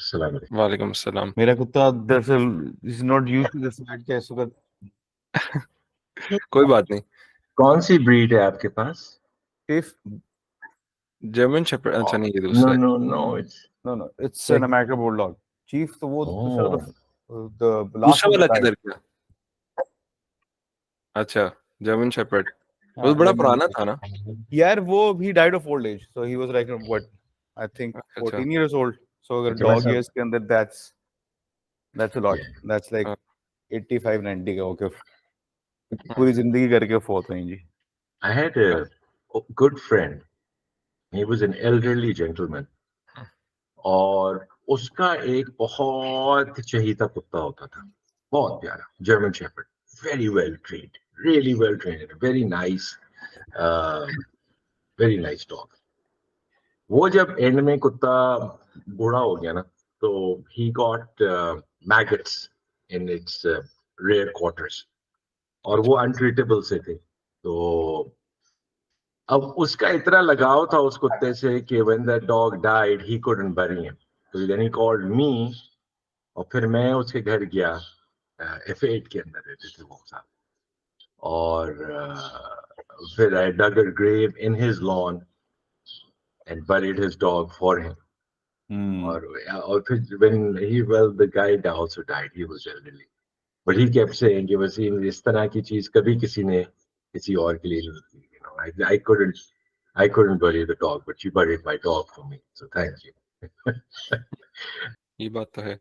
अस्सलाम वालेकुम। वालेकुम सलाम। मेरा कुत्ता दरअसल is not used to this fact के इसको कोई बात नहीं। कौन सी ब्रीड है आपके पास? इफ जर्मन शेफर्ड, अच्छा नहीं, ये दूसरा है। No it's no it's an American bulldog chief तो वो दूसरा the last दूसरा one वाला that किधर गया? अच्छा, जर्मन शेफर्ड वो हाँ, बड़ा German पुराना Shepherd. था ना। यार वो he died of old age so he was like what I think अच्छा 14 years old so अगर अच्छा, dog वैसा- years के अंदर that's a lot that's like हाँ। 85 90 का ओके पूरी जिंदगी करके फोर्थ हैं जी I had a good friend. He was an elderly gentleman. और उसका एक बहुत चहीता कुत्ता होता था, बहुत प्यारा, German shepherd, very well trained, really well trained, very nice dog. वो जब एंड में कुत्ता बूढ़ा हो गया ना, तो he got maggots in its rear quarters और वो untreatable से थे. तो अब उसका इतना लगाव था उस कुत्ते से कि when that dog died he couldn't bury him. So then he called me और फिर मैं उसके घर गया, F8 के अंदर रहते थे वो साहब, और फिर I dug a grave in his lawn and buried his dog for him. और फिर the guy also died, he was elderly, but he kept saying कि बस इस तरह की चीज कभी किसी ने किसी और के लिए नहीं की, you know, I couldn't bury the dog, but she buried my dog for me, so thank you. ये बात तो है।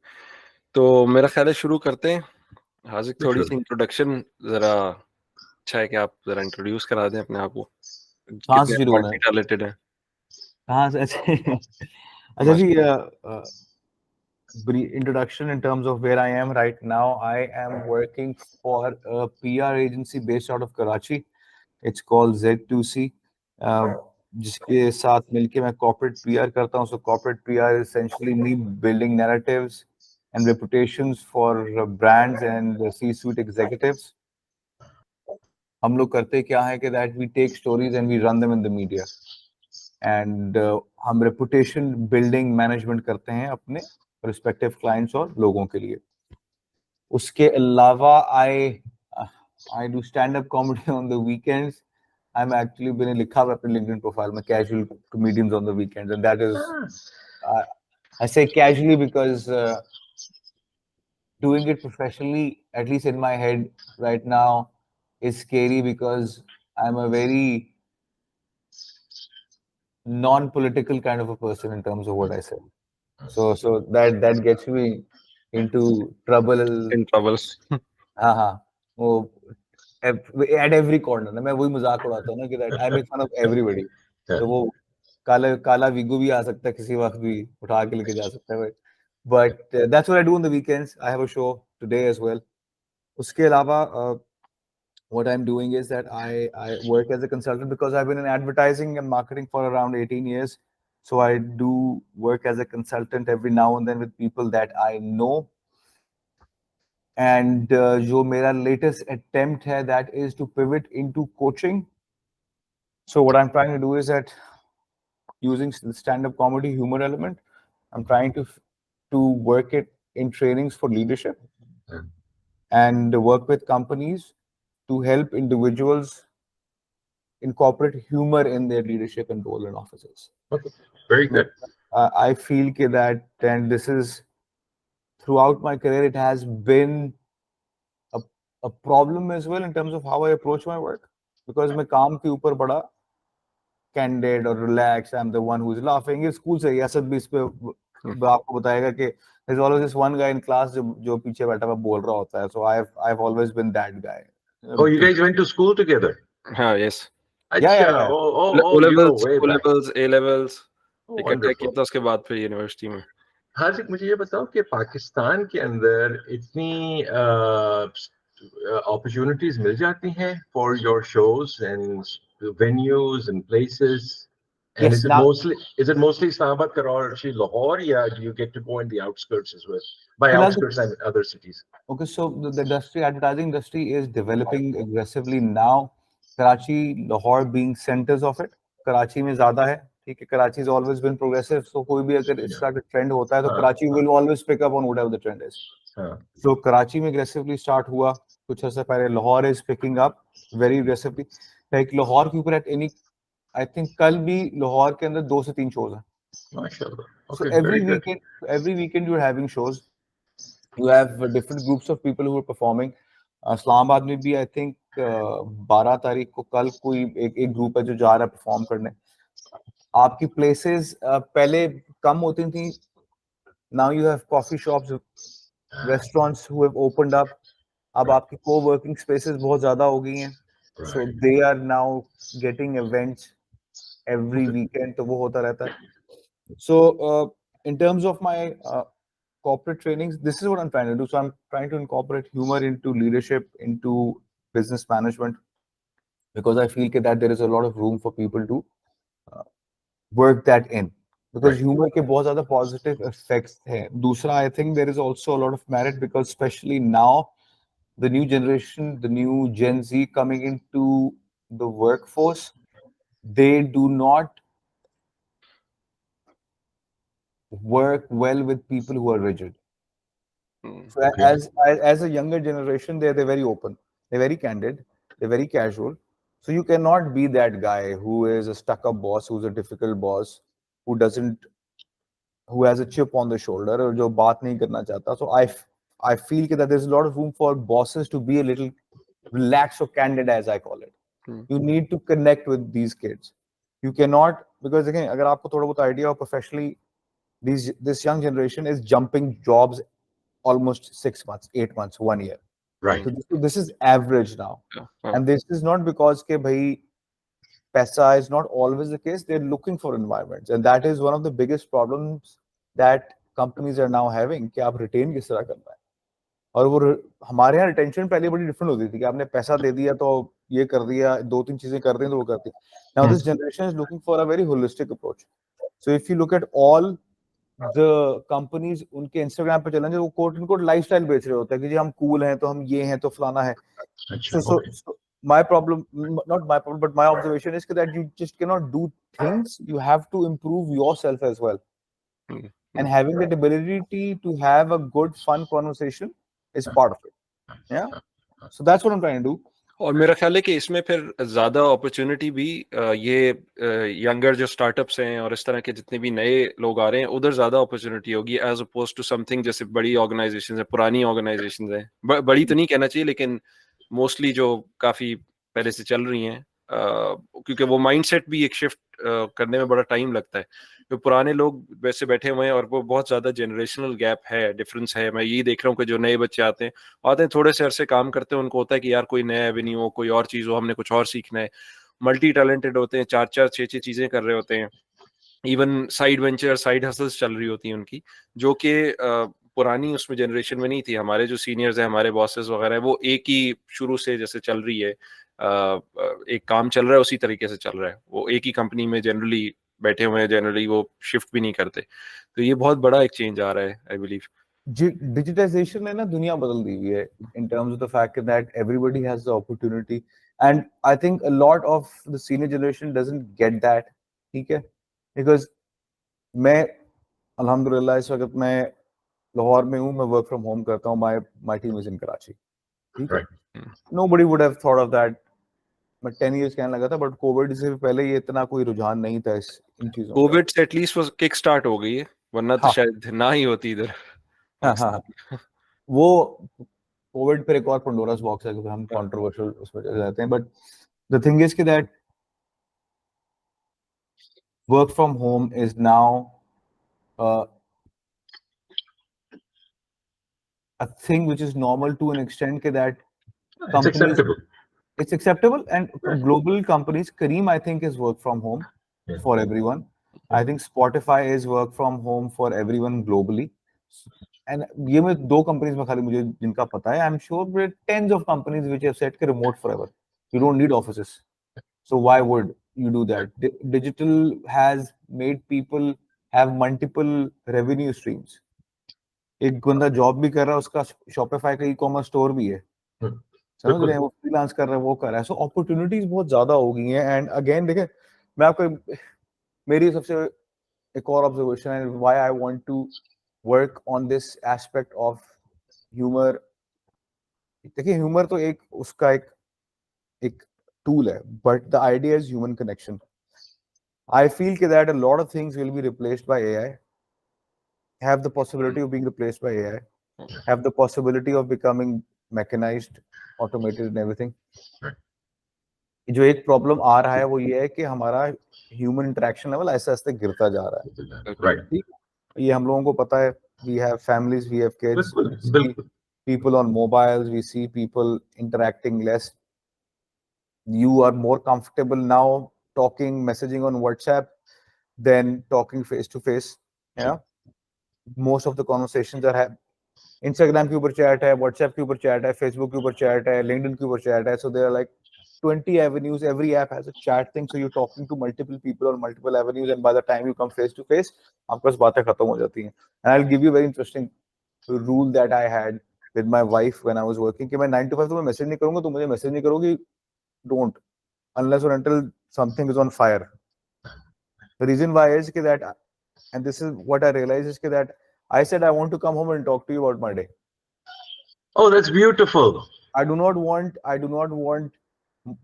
तो मेरा ख्याल है शुरू करते हैं। हाजिक थोड़ी सी इंट्रोडक्शन जरा अच्छा है कि आप जरा इंट्रोड्यूस करा दें अपने आप को, कहाँ से शुरू होना है? टैलेंटेड है। कहाँ से अच्छा जी introduction in terms of where I am right now. I am working for a PR agency based out of Karachi. It's called Z2C. जिसके साथ मिलके मैं corporate PR करता हूँ. So corporate PR is essentially me building narratives and reputations for brands and C-suite executives. हम लोग करते क्या है कि that we take stories and we run them in the media. And हम reputation building management करते हैं अपने respective clients और लोगों के लिए. उसके अलावा I do stand-up comedy on the weekends. I'm actually मैंने लिखा हुआ अपने LinkedIn profile में casual comedians on the weekends, and that is I say casually because doing it professionally, at least in my head right now, is scary because I'm a very non-political kind of a person in terms of what I say. So that gets me into trouble. In troubles. हाँ वो at every corner ना, मैं वही मजाक उड़ाता हूँ ना कि that I make fun of everybody. तो वो काला विगो भी आ सकता है किसी वक्त भी उठा के लेके जा सकता है, but that's what I do on the weekends. I have a show today as well. उसके अलावा what I'm doing is that I work as a consultant because I've been in advertising and marketing for around 18 years. So I do work as a consultant every now and then with people that I know. And जो मेरा latest attempt है, that is to pivot into coaching. So what I'm trying to do is that using stand-up comedy humor element, I'm trying to work it in trainings for leadership and work with companies to help individuals incorporate humor in their leadership and role in offices. Okay, very good. I feel that, and this is throughout my career, it has been a problem as well in terms of how I approach my work, because मैं काम के ऊपर बड़ा candid और relaxed. I'm the one who's laughing. ये school से यासद भी इस पे आपको बताएगा कि there's always this one guy in class जो पीछे बैठा हुआ बोल रहा होता है. So I've always been that guy. Oh, you guys went to school together? हाँ, yes. Yeah. O levels, A levels. इकट्ठे किया था उसके बाद फिर यूनिवर्सिटी में. हाजिक मुझे ये बताओ कि पाकिस्तान के अंदर इतनी opportunities मिल जाती हैं for your shows and venues and places, and Yes, is it mostly Islamabad, Karachi, Lahore, or do you get to go in the outskirts as well? By outskirts I mean other cities. Okay, so the advertising industry is developing aggressively now. Karachi, Lahore being centers of it. Karachi में ज़्यादा है, ठीक है, Karachi has always been progressive, so कोई भी अगर इस तरह का ट्रेंड होता है तो हाँ, कराची हाँ। will always pick up on whatever the trend is. हाँ, So कराची में aggressively start हुआ कुछ अर्से पहले. Lahore is picking up very aggressively. Like Lahore के ऊपर at any, I think कल भी लाहौर के अंदर 2 से 3 shows हैं. माशाल्लाह. So Okay, very good. every weekend you're having shows. You have different groups of people who are performing. Islamabad में भी I think 12 तारीख को कल कोई एक ग्रुप है जो जा रहा है परफॉर्म करने. आपकी प्लेसेस पहले कम होती थी. Now you have coffee shops, restaurants who have opened up. अब Right. आपकी co-working spaces बहुत ज्यादा हो गई हैं. So Right. they are now getting events every weekend. तो वो होता रहता है. So in terms of my corporate trainings, this is what I'm trying to do. So I'm trying to incorporate humor into leadership, into business management, because I feel that there is a lot of room for people to work that in. Because Right. humor के बहुत ज़्यादा positive effects हैं. दूसरा, I think there is also a lot of merit because especially now, the new generation, the new Gen Z coming into the workforce, they do not work well with people who are rigid. So Okay. as a younger generation, they're very open, they're very candid, they're very casual. So you cannot be that guy who is a stuck-up boss, who's a difficult boss, who has a chip on the shoulder, or जो बात नहीं करना चाहता. So I feel that there's a lot of room for bosses to be a little relaxed or candid, as I call it. You need to connect with these kids. You cannot, because again, अगर आपको थोड़ा बहुत idea हो professionally, this young generation is jumping jobs almost 6 months, 8 months, 1 year. Right. So this is average now. And this is not because ke bhai paisa is not always the case. They're looking for environments. And that is one of the biggest problems that companies are now having, कि आप retain किस तरह करना है. और वो हमारे यहाँ रिटेंशन पहले बड़ी डिफरेंट होती थी कि आपने पैसा दे दिया तो ये कर दिया, 2-3 चीजें कर दी तो वो करती. Now this generation is looking for a very holistic approach. So if you look at all the companies, उनके इंस्टाग्राम पे चलेंगे वो कोट इनकोट लाइफस्टाइल बेच रहे होते हैं कि जी हम कूल हैं तो हम ये हैं तो फलाना है. So my problem, not my problem, but my observation is that you just cannot do things. You have to improve yourself as well. And having that ability to have a good, fun conversation is part of it. Yeah. So that's what I'm trying to do. और मेरा ख्याल है कि इसमें फिर ज्यादा opportunity भी ये यंगर जो स्टार्टअप्स हैं और इस तरह के जितने भी नए लोग आ रहे हैं उधर ज्यादा अपॉर्चुनिटी होगी एज अपोज टू समथिंग जैसे बड़ी ऑर्गेनाइजेशंस है, पुरानी ऑर्गेनाइजेशंस हैं. बड़ी तो नहीं कहना चाहिए लेकिन मोस्टली जो काफी पहले से चल रही हैं, क्योंकि वो माइंडसेट भी एक शिफ्ट करने में बड़ा टाइम लगता है. तो पुराने लोग वैसे बैठे हुए हैं और वो बहुत ज्यादा जनरेशनल गैप है, डिफरेंस है. मैं यही देख रहा हूँ कि जो नए बच्चे आते हैं थोड़े से अरसे काम करते हैं, उनको होता है कि यार कोई नया एवेन्यू हो, कोई और चीज हो, हमने कुछ और सीखना है. मल्टी टैलेंटेड होते हैं, 4-4 6-6 चीजें कर रहे होते हैं. Even side venture, side hustles चल रही होती हैं उनकी, जो कि पुरानी उसमें जनरेशन में नहीं थी. हमारे जो सीनियर्स हैं, हमारे बॉसेस वगैरह, वो एक ही शुरू से जैसे चल रही है, एक काम चल रहा है उसी तरीके से चल रहा है. वो एक ही कंपनी में जनरली बैठे हुए हैं, जनरली वो शिफ्ट भी नहीं करते. तो ये बहुत बड़ा एक चेंज आ रहा है, आई बिलीव. Digitization ने ना दुनिया बदल दी हुई है in terms of the fact that everybody has the opportunity, and I think a lot of the senior generation doesn't get that. ठीक है, because मैं अल्हम्दुलिल्लाह इस वक्त मैं लाहौर में हूँ, मैं वर्क फ्रॉम होम करता हूँ. my team is in Karachi. ठीक है. Nobody would have thought of that. मैं 10 years कहने लगा था, बट कोविड से भी पहले ये इतना कोई रुझान नहीं था इन चीजों. कोविड से एटलीस्ट वो किक स्टार्ट हो गई है, वरना तो शायद ना ही होती इधर. हाँ. वो कोविड पर एक और पंडोरास बॉक्स है क्योंकि हम कंट्रोवर्शियल उसमें चले जाते हैं. बट द थिंग इज कि that work from home is now a thing which is normal to an extent ke that it's acceptable and global companies, Kareem I think is work from home for everyone. I think Spotify is work from home for everyone globally. And ये मैं 2 companies में खाली मुझे जिनका पता है. I'm sure there are tens of companies which have said कि remote forever. You don't need offices. So why would you do that? Digital has made people have multiple revenue streams. एक बंदा job भी कर रहा है, उसका Shopify का e-commerce store भी है. समझ रहे हैं, वो फ्रीलांस कर रहा है, वो कर रहा है. सो अपॉर्चुनिटीज बहुत ज्यादा हो गई हैं. एंड अगेन देखिए, मैं आपको मेरी सबसे एक और ऑब्जर्वेशन है why I want to work on this aspect of humour. देखिए ह्यूमर तो एक उसका एक टूल है, but the idea is human connection. I feel that a lot of things will be replaced by AI, have the possibility of being replaced by AI, have the possibility of becoming mechanized, automated and everything. जो एक problem आ रहा है वो ये है कि हमारा human interaction level ऐसे ऐसे गिरता जा रहा है. Right. ठीक, ये हम लोगों को पता है. We have families, we have kids, बिल्कुल, we see बिल्कुल. people on mobiles, we see people interacting less. You are more comfortable now talking, messaging on WhatsApp than talking face to face. Yeah, most of the conversations are Instagram के ऊपर chat है, WhatsApp के ऊपर chat है, Facebook के ऊपर chat है, LinkedIn के ऊपर chat है. So there are like 20 avenues. Every app has a chat thing. So you're talking to multiple people on multiple avenues, and by the time you come face to face, आपके पास बातें खत्म हो जाती हैं. And I'll give you a very interesting rule that I had with my wife when I was working कि मैं 9 to 5 तुम्हें message नहीं करूंगा, तुम मुझे मैसेज नहीं करोगी, don't, unless or until something is on fire. The reason why is that, and this is what I realized is that I said I want to come home and talk to you about my day. Oh, that's beautiful. I do not want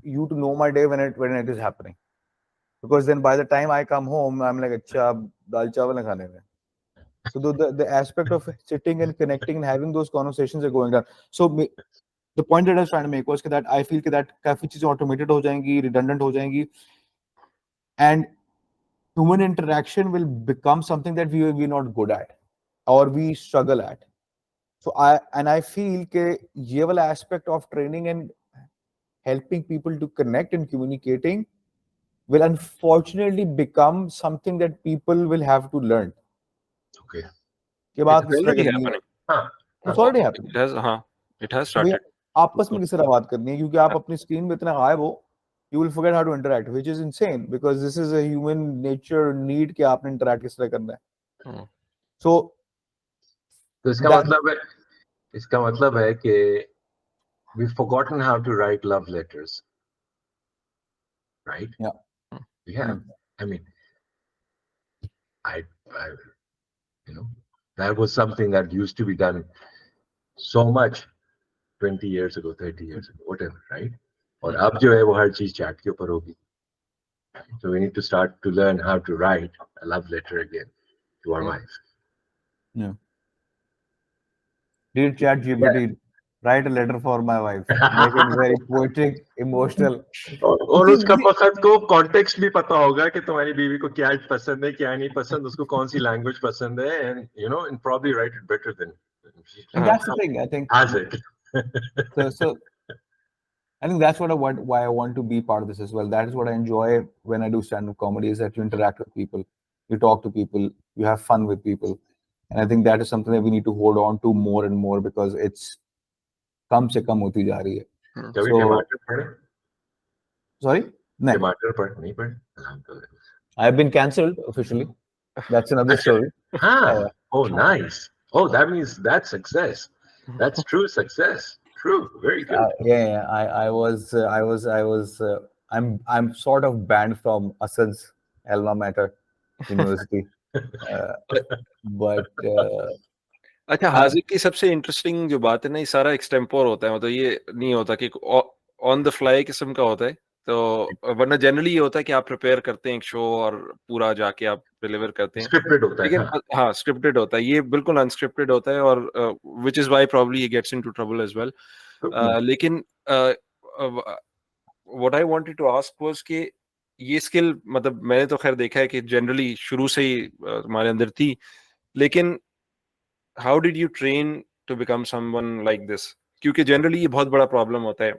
you to know my day when it is happening, because then by the time I come home I'm like अच्छा दाल चावल है खाने में. So the aspect of sitting and connecting and having those conversations are going down. So the point that I was trying to make was that I feel that काफी चीजें automated हो जाएंगी, redundant हो जाएंगी, and human interaction will become something that we're not good at or we struggle at. So I feel that ये वाला aspect of training and helping people to connect and communicating will unfortunately become something that people will have to learn. Okay. कि बात It's किस तरह already करनी है. happening. हाँ. It's already happening. It has भैया started. आपस में किस तरह बात करनी है, क्योंकि आप अपनी स्क्रीन में इतना गायब हो, you will forget how to interact, which is insane because this is a human nature need कि आपने interact किस तरह करना है. So तो इसका मतलब है कि we've forgotten how to write love letters, right? Yeah. I mean, I that was something that used to be done so much 20 years ago, 30 years ago, whatever, right? और अब जो है वो हर चीज चैट के ऊपर होगी. So we need to start to learn how to write a love letter again to our wife. Yeah. Dear ChatGPT, write a letter for my wife. Make it very poetic, emotional. और उसका पसंद को context भी पता होगा कि तुम्हारी बीवी को क्या पसंद है, क्या नहीं पसंद, उसको कौन सी लैंग्वेज पसंद है, and probably write it better than And that's the thing, I think. has it. So I think that's why I want to be part of this as well. That is what I enjoy when I do stand-up comedy, is that you interact with people, you talk to people, you have fun with people. And I think that is something that we need to hold on to more and more because it's कम से कम होती जा रही है. कभी टमाटर पढ़े? Sorry? No. टमाटर पढ़ नहीं पढ़े? I've been cancelled officially. That's another story. Oh, nice. Oh, that means that's success. That's true success. True. Very good. Yeah. I'm sort of banned from Asad's alma mater university. But अच्छा, हाजिर की सबसे interesting जो बात है ना, ये सारा एक्सटेम्पोर होता है, मतलब ये नहीं होता कि ऑन द फ्लाई किस्म का होता है. तो वरना जनरली ये होता है कि आप प्रिपेयर करते हैं एक शो और पूरा जाके आप डिलीवर करते हैं. स्क्रिप्टेड होता है. लेकिन हाँ, स्क्रिप्टेड होता है. ये बिल्कुल अनस्क्रिप्टेड होता है और which is why probably he gets into trouble as well. लेकिन what I wanted to ask was कि ये स्किल, मतलब मैंने तो खैर देखा है कि जनरली शुरू से ही हमारे अंदर थी, लेकिन how did you train to become someone like this? क्योंकि जनरली ये बहुत बड़ा प्रॉब्लम होता है.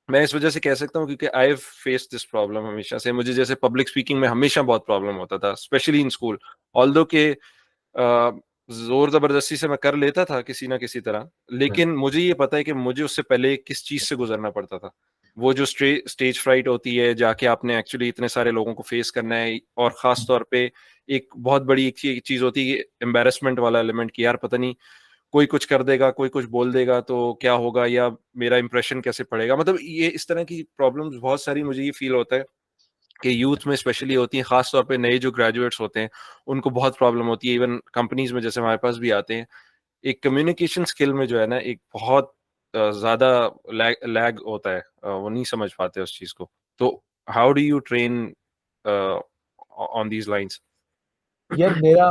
मैं इस वजह से कह सकता हूँ क्योंकि I have faced this problem हमेशा से. मुझे जैसे पब्लिक स्पीकिंग में हमेशा बहुत प्रॉब्लम होता था, स्पेशली इन स्कूल. ऑल्दो के जोर जबरदस्ती से मैं कर लेता था किसी ना किसी तरह, लेकिन मुझे ये पता है कि मुझे उससे पहले किस चीज से गुजरना पड़ता था. वो जो स्टेज फ्राइट होती है, जाके आपने एक्चुअली इतने सारे लोगों को फेस करना है, और खास तौर पे एक बहुत बड़ी एक चीज होती है एम्बेरसमेंट वाला एलिमेंट कि यार पता नहीं कोई कुछ कर देगा, कोई कुछ बोल देगा तो क्या होगा, या मेरा इंप्रेशन कैसे पड़ेगा. मतलब ये इस तरह की प्रॉब्लम्स बहुत सारी मुझे ये फील होता है कि यूथ में स्पेशली होती हैं, खास तौर पे नए जो ग्रेजुएट्स होते हैं उनको बहुत प्रॉब्लम होती है, इवन कंपनीज में जैसे हमारे पास भी आते हैं, एक कम्युनिकेशन स्किल में जो है ना एक बहुत ज्यादा लैग होता है, वो नहीं समझ पाते उस चीज को। तो how do you train on these lines? यार मेरा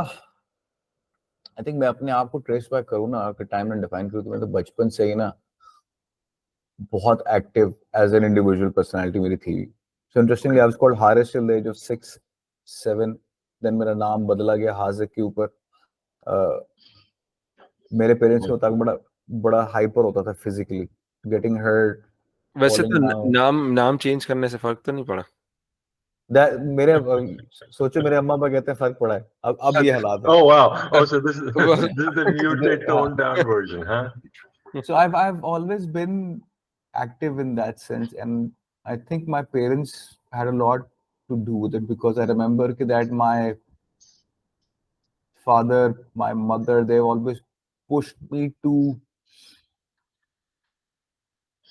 आई थिंक मैं अपने आप को ट्रेस बैक करूँ ना, अगर टाइम में डिफाइन करूँ तो मैं तो बचपन से ही ना बहुत active as an individual personality मेरी थी। So interestingly I was called Haris till the age of 6 7, then मेरा नाम बदला गया हाजिक के ऊपर। मेरे पेरेंट्स के मुताबिक बड़ा बड़ा हाइपर होता था फिजिकली, गेटिंग हर्ट, वैसे फॉलिंग तो डाउन। नाम चेंज करने से फर्क तो नहीं पड़ा? मेरे सोचो मेरे अम्मा पापा कहते हैं फर्क पड़ा है, अब ये हालात है। Oh wow! Oh, so this is Well, this is the muted, toned down version, huh? So I've always been active in that sense, and I think my parents had a lot to do with it, because I remember that my father, my mother, they always pushed me to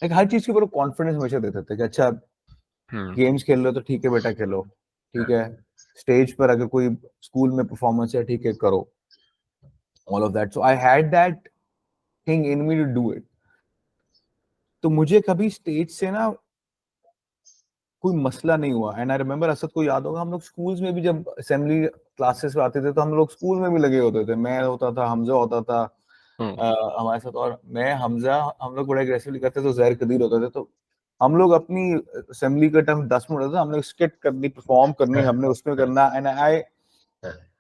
like हर चीज के ऊपर confidence हमेशा देते थे कि अच्छा games खेल लो तो ठीक है बेटा खेलो, ठीक है, स्टेज पर अगर कोई स्कूल में परफॉर्मेंस है ठीक है करो, all of that. So I had that thing in me to do it. तो मुझे कभी स्टेज से ना कोई मसला नहीं हुआ। एंड आई रिमेम्बर, असद को याद होगा, हम लोग स्कूल्स में भी जब असेंबली क्लासेस में आते थे तो हम लोग स्कूल में भी लगे होते थे। मैं होता था, हमजा होता था हमारे साथ, और मैं हमजा हम लोग बड़े एग्रेसिवली करते थे, तो जहर कदीर होते थे। तो हम लोग अपनी असेंबली का टाइम 10 मिनट होता था, हमने स्किट करनी, परफॉर्म करनी, हमने उसमें करना। And I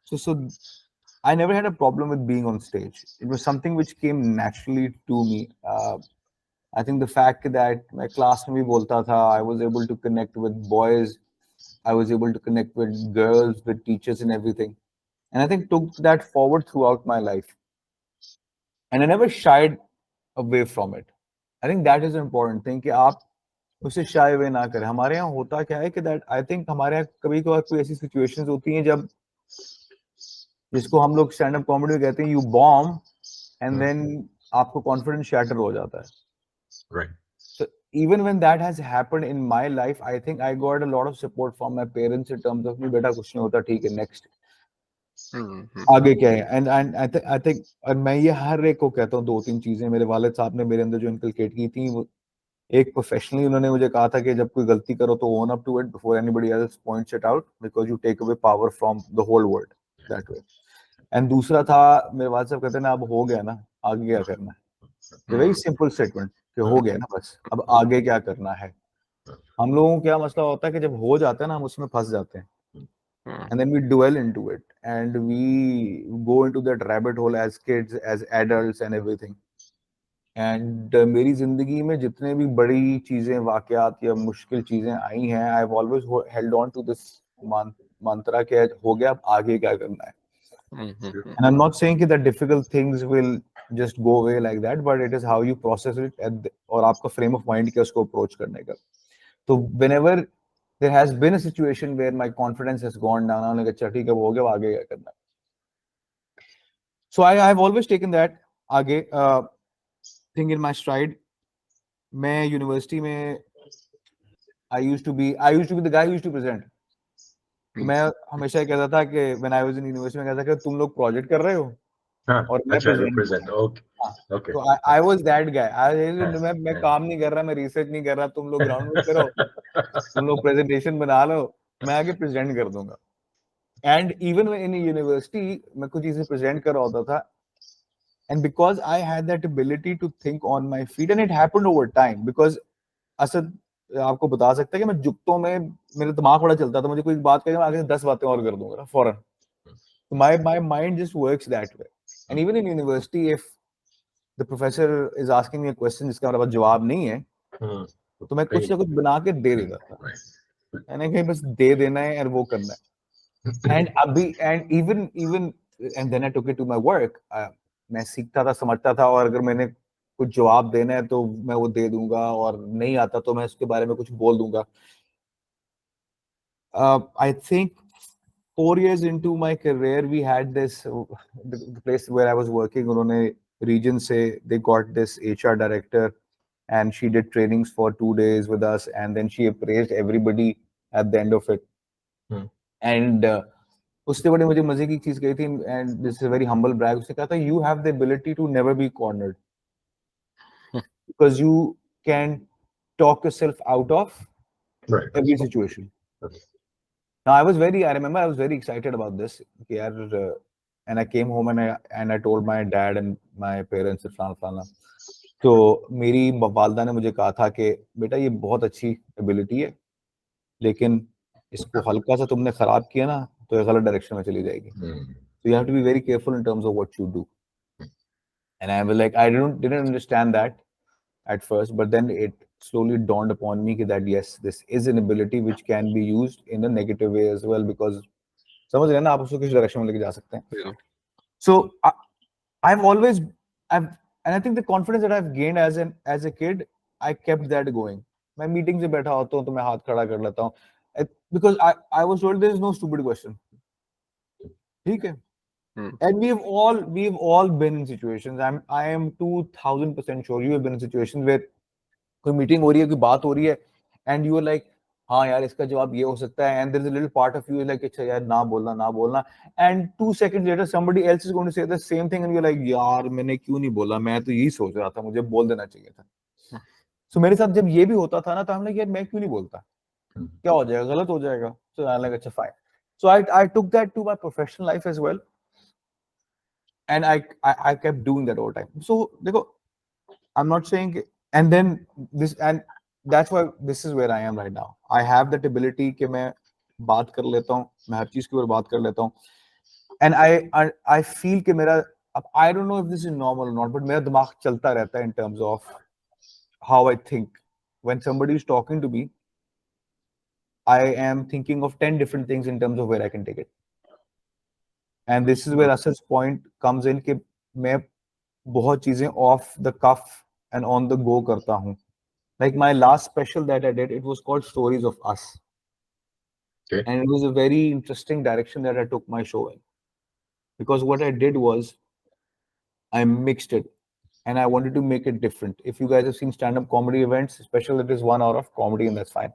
so I never had a problem with being on stage. It was something which came naturally to me. I think the fact that my class में भी बोलता था, I was able to connect with boys, I was able to connect with girls, with teachers and everything. And I think took that forward throughout my life. And I never shied away from it. I think that is an important thing कि आप उससे shy away ना करें। हमारे यहाँ होता क्या है कि that I think हमारे यहाँ कभी कभार कोई ऐसी situations होती हैं जब जिसको हम लोग स्टैंड अप कॉमेडी कहते हैं, यू बॉम्ब एंड देन आपको कॉन्फिडेंस शैटर हो जाता है। Right. So even when that has happened in my life, I think I got a lot of support from my parents in terms of, बेटा कुछ नहीं होता, ठीक है, नेक्स्ट आगे क्या है। एंड आई थिंक, और मैं ये हर एक को कहता हूँ, 2-3 चीजें मेरे वालिद साहब ने मेरे अंदर जो इनकलकेट की थी, वो एक प्रोफेशनली उन्होंने मुझे कहा था कि जब कोई गलती करो तो own up to it before anybody else points it out, because you take away power from the whole world that way. And दूसरा था, मेरे वालिद साहब कहते हैं ना, अब हो गया ना, आगे क्या करना है। वेरी सिंपल स्टेटमेंट कि हो गया ना, बस अब आगे क्या करना है। हम लोगों को क्या मसला होता है कि जब हो जाता है ना, हम उसमें फंस जाते हैं, and then we dwell into it and we go into that rabbit hole as kids, as adults and everything. And मेरी जिंदगी में जितने भी बड़ी चीजें, वाकयात या मुश्किल चीजें आई हैं, I have always held on to this mantra कि हो गया, अब आगे क्या करना है। And I'm not saying that difficult things will just go away like that, but it is how you process it और आपका frame of mind क्या उसको approach करने का। तो whenever there has been a situation where my confidence has gone down, I'm like, अच्छा ठीक है, वो हो गया, आगे क्या करना है। So I have always taken that आगे thing in my stride. मैं यूनिवर्सिटी में I used to be the guy who used to present. तो मैं हमेशा ये कहता था कि when I was in university में कहता था कि तुम लोग प्रोजेक्ट कर रहे हो और मैं अच्छा, you present present. Okay. Okay. तो I was that guy. मैं काम नहीं कर रहा, मैं रिसर्च नहीं कर रहा, तुम लोग ग्राउंड में करो, तुम लोग प्रेजेंटेशन बना लो, मैं आगे प्रेजेंट कर दूंगा। एंड इवन इन यूनिवर्सिटी मैं कुछ चीजें प्रेजेंट कर रहा होता था, and because I had that ability to think on my feet, and it happened over time, because Asad आपको बता सकता है कि मैं जुगतों में मेरा दिमाग बड़ा चलता था, मुझे कोई बात करेगा मैं आगे से 10 बातें और कर दूंगा फौरन। my mind just works that way. And even in university, if the professor is asking me a question जिसका मेरे पास जवाब नहीं है, तो मैं कुछ ना कुछ बना के दे देता था, मैंने कहीं बस दे देना है और वो करना है। एंड अभी and then I took it to my work. मैं सीखता था, समझता था, और अगर मैंने कुछ जवाब देना है तो मैं वो दे दूंगा, और नहीं आता तो मैं उसके बारे में कुछ बोल दूंगा। I think 4 years into my career, we had this the place where I was working. उन्होंने region से they got this HR director, and she did trainings for 2 days with us, and then she appraised everybody at the end of it. And उससे बड़ी मुझे मजे की चीज कही थी, and this is a very humble brag, उसने कहा था you have the ability to never be cornered because you can talk yourself out of Right. every situation. Okay. Now I remember I was very excited about this. कि यार, and I came home and I told my dad and my parents फलाना. तो मेरी वालदा ने मुझे कहा था कि बेटा ये बहुत अच्छी एबिलिटी है, लेकिन इसको हल्का सा तुमने खराब किया ना तो ये गलत डायरेक्शन में चली जाएगी. So you have to be very careful in terms of what you do. And I was like, I didn't understand that at first, but then it slowly dawned upon me that yes, this is an ability which can be used in a negative way as well, because समझ रहे हैं ना आप उसको किस direction में लेके जा सकते हैं. Yeah. So I've always and I think the confidence that I've gained as a kid, I kept that going. मैं मीटिंग से बैठा होता हूँ तो मैं हाथ खड़ा कर लेता हूँ, because I was told there is no stupid question. ठीक है. And we've all been in situations. I am 2000% sure you have been in situations where कोई मीटिंग हो रही है, कोई बात हो रही है, and you are like, हाँ यार इसका जवाब ये हो सकता है, and there is a little part of you like, अच्छा यार ना बोलना, and 2 seconds later somebody else is going to say the same thing and you're like, यार मैंने क्यों नहीं बोला, मैं तो यही सोच रहा था, मुझे बोल देना चाहिए था. So मेरे साथ जब ये भी होता था ना तो हम like, यार मैं क्यों नहीं बोलता, क्या हो जाएगा, गलत हो जाएगा. So I'm like, अच्छा fine. So I took that to my professional life as well. And I kept doing that all the time. So देखो, I'm not saying, and then this, and that's why this is where I am right now. I have that ability कि मैं बात कर लेता हूँ, मैं हर चीज के ऊपर बात कर लेता हूँ, and I feel कि मेरा, I don't know if this is normal or not, but मेरा दिमाग चलता रहता है in terms of how I think. When somebody is talking to me, I am thinking of 10 different things in terms of where I can take it. And this is where Asar's point comes in कि मैं बहुत चीजें off the cuff and on the go करता हूँ. Like my last special that I did, it was called Stories of Us. Okay. And it was a very interesting direction that I took my show in. Because what I did was, I mixed it and I wanted to make it different. If you guys have seen stand-up comedy events, especially it is 1 hour of comedy and that's fine.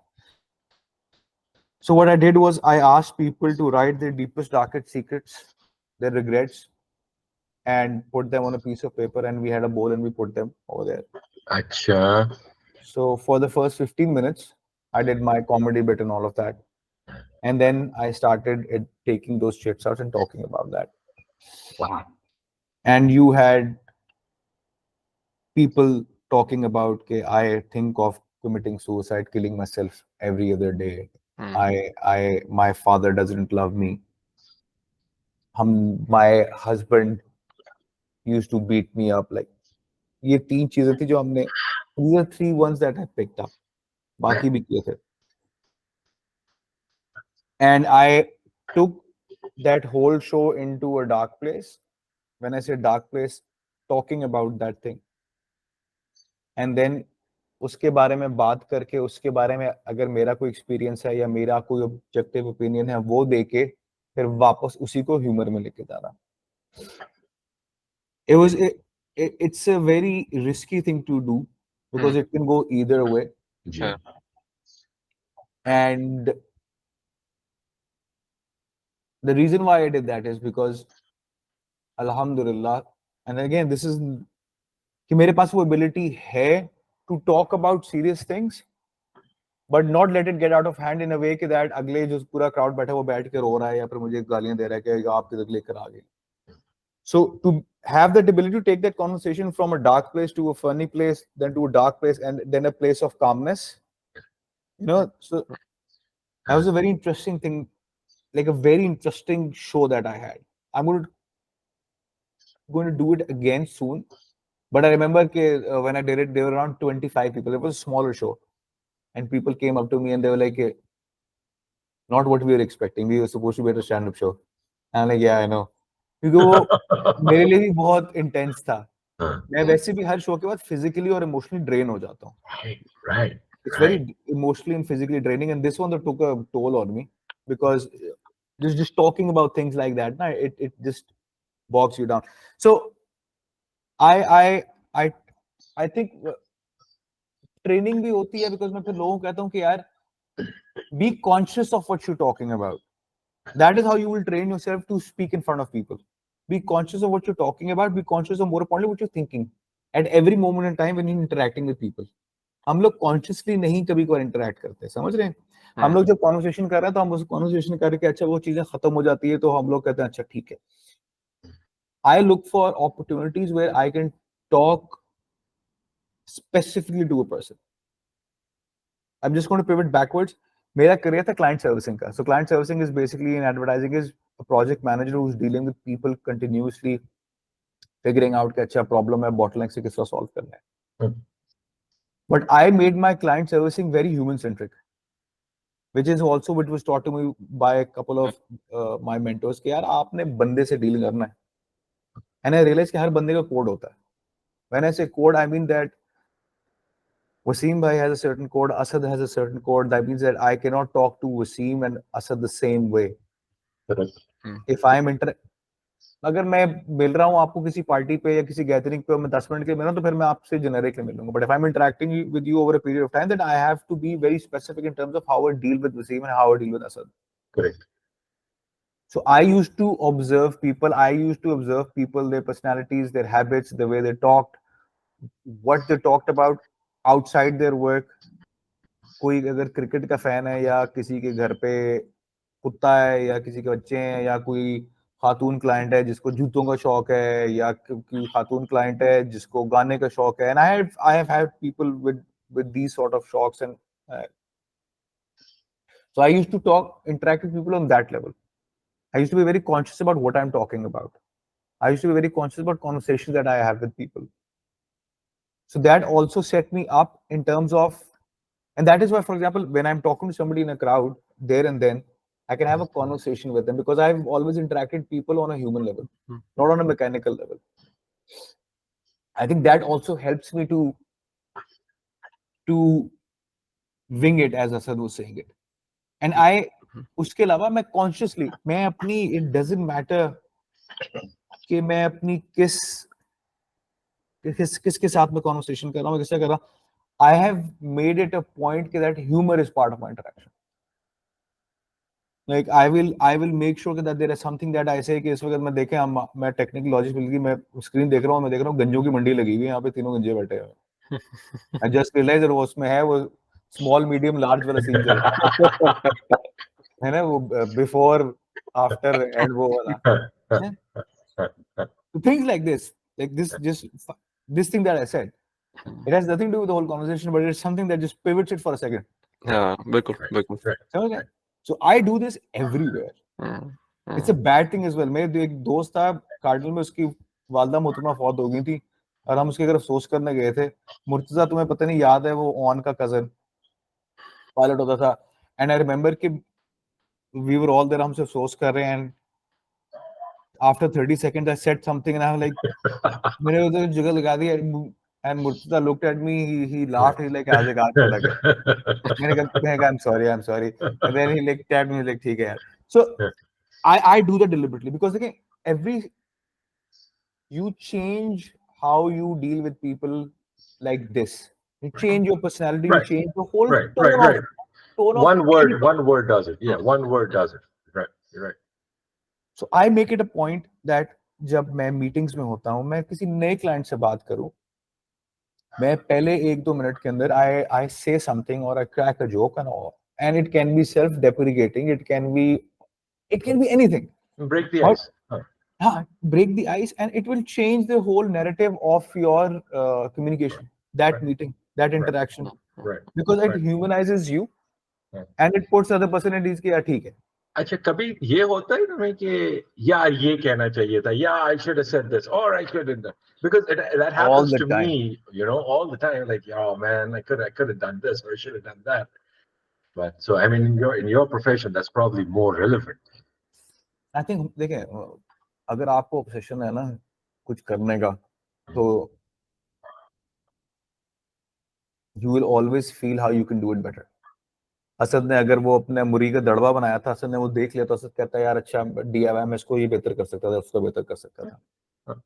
So what I did was I asked people to write their deepest, darkest secrets, their regrets, and put them on a piece of paper, and we had a bowl and we put them over there. Acha. So for the first 15 minutes, I did my comedy bit and all of that. And then I started taking those shits out and talking about that. Wow. And you had people talking about, okay, I think of committing suicide, killing myself every other day. My father doesn't love me. My husband used to beat me up. Like, ये 3 चीजें थी जो हमने, these are 3 ones that I picked up. बाकी भी किए थे. And I took that whole show into a dark place. When I say dark place, talking about that thing. And then उसके बारे में बात करके, उसके बारे में अगर मेरा कोई एक्सपीरियंस है या मेरा कोई ऑब्जेक्टिव ओपिनियन है वो देके फिर वापस उसी को ह्यूमर में लेके जाना. It's a very risky thing to do because it can go either way. Yeah. And the reason why I did that is because Alhamdulillah, and again this is कि मेरे पास वो ability है to talk about serious things, but not let it get out of hand in a way कि that अगले जो पूरा crowd बैठा है वो बैठ के रो रहा है या फिर मुझे गालियां दे रहा है कि आप किधर लेकर आ गए. So to have that ability to take that conversation from a dark place to a funny place, then to a dark place, and then a place of calmness, so that was a very interesting thing, like a very interesting show that I had. I'm going to do it again soon. But I remember when I did it, there were around 25 people. It was a smaller show. And people came up to me and they were like, not what we were expecting. We were supposed to be at a stand-up show. And I'm like, yeah, I know. क्योंकि वो मेरे लिए भी बहुत intense था. मैं वैसे भी हर शो के बाद physically और emotionally drain हो जाता हूँ. Right. It's very emotionally and physically draining, and this one that took a toll on me because just talking about things like that, it just bogs you down. So I think training भी होती है because मैं फिर लोगों को कहता हूँ कि यार Be conscious of what you're talking about. That is how you will train yourself to speak in front of people. Be conscious of what you're talking about. Be conscious of, more importantly, what you're thinking at every moment in time when you're interacting with people. हम लोग consciously नहीं कभी कभार interact करते, समझ रहे हैं? हम लोग जब कॉन्वर्सेशन कर रहे हैं तो हम उस कॉन्वर्सेशन करके अच्छा वो चीजें खत्म हो जाती है तो हम लोग कहते हैं अच्छा ठीक है. I look for opportunities where I can talk specifically to a person. I'm just going to pivot backwards. मेरा career था client servicing का. So client servicing is basically in advertising is a project manager who's dealing with people continuously figuring out कि अच्छा problem है, bottleneck से किस तरह solve करना है. But I made my client servicing very human centric, which is also what was taught to me by a couple of my mentors कि यार आपने बंदे से deal करना है. And I realized कि हर बंदे का code होता है. When I say code, I mean that Wasim bhai has a certain code, Asad has a certain code. That means that I cannot talk to Wasim and Asad the same way. Correct. If I am अगर मैं मिल रहा हूँ आपको किसी party पे या किसी gathering पे मैं 10 मिनट के लिए मिलूँ तो फिर मैं आपसे जेनेरिकली मिलूंगा. But if I am interacting with you over a period of time, then I have to be very specific in terms of how I deal with Waseem and how I deal with Asad. Correct. So I used to observe people. I used to observe people, their personalities, their habits, the way they talked, what they talked about outside their work. कोई अगर cricket का fan है या किसी के घर पे कुत्ता है या किसी के बच्चे हैं या कोई खातून क्लाइंट है जिसको जूतों का शौक है या कोई खातून क्लाइंट है जिसको गाने का शौक है. And I have had people with these sort of shocks, and so I used to interact with people on that level. I used to be very conscious about what I'm talking about. I used to be very conscious about conversations that I have with people. So that also set me up in terms of, and that is why, for example, when I'm talking to somebody in a crowd, there and then, I can have a conversation with them because I've always interacted with people on a human level, not on a mechanical level. I think that also helps me to wing it, as Asad was saying it. And उसके अलावा मैं consciously, मैं अपनी, it doesn't matter कि मैं अपनी किसके साथ में conversation कर रहा हूँ, किससे कर रहा हूँ. I have made it a point that humor is part of my interaction. Like I will make sure that there is something that I say कि इस वक्त मैं देखें मैं technical logic की मैं screen देख रहा हूँ, मैं देख रहा हूँ गंजों की मंडी लगी हुई है, यहाँ पे तीनों गंजे बैठे हैं. I just realized that वो उसमें है वो small medium large वाला scene चल रहा है ना, वो before after and वो वाला. Things like this thing that I said, it has nothing to do with the whole conversation, but it's something that just pivots it for a second. हाँ बिल्कुल. Okay. So I do this everywhere. It's a bad thing as well. मेरे एक दोस्त था cardinal में, उसकी वालदा मोहतरमा फौत हो गई थी और हम उसके घर अफसोस करने गए थे. मुर्तजा, तुम्हें पता नहीं याद है, वो ऑन का कजन पायलट होता था. एंड आई रिमेंबर कि वी वर ऑल देयर, हमसे अफसोस कर रहे हैं. And after 30 seconds I said something and I was like मैंने उधर जगह लगा दी. And Murtaza looked at me, he laughed, he's like, आज एक आध पता क्या. मैंने कहा I'm sorry. And then he looked at me like, ठीक है यार. So I do that deliberately because again, you change how you deal with people like this. You change your personality, you change the whole tone of one word does it. Yeah, one word does it. Right, you're right. So I make it a point that जब मैं meetings में होता हूँ, मैं किसी नए client से बात करूँ, मैं पहले 1-2 मिनट के अंदर I say something or I crack a joke and it can be self-deprecating, it can be anything. Break the ice. Break the ice, and it will change the whole narrative of your communication, that meeting, that interaction. Right. Because it humanizes you and it puts other person at ease कि यार ठीक है. अच्छा, कभी ये होता है ना कि यार ये कहना चाहिए था, yeah, I should have said this or I should have done, because that happens to me, all the time. Like, oh man, I could have done this or I should have done that. But so I mean, in your profession, that's probably more relevant. I think देखिए, अगर आपको obsession है ना कुछ करने का, तो you will always feel how you can do it better. Asad ने अगर वो अपने मुरी का दड़वा बनाया था, असद ने वो देख लिया तो असद कहता है यार अच्छा DIY में इसको ये बेहतर कर सकता था, उसको बेहतर कर सकता था.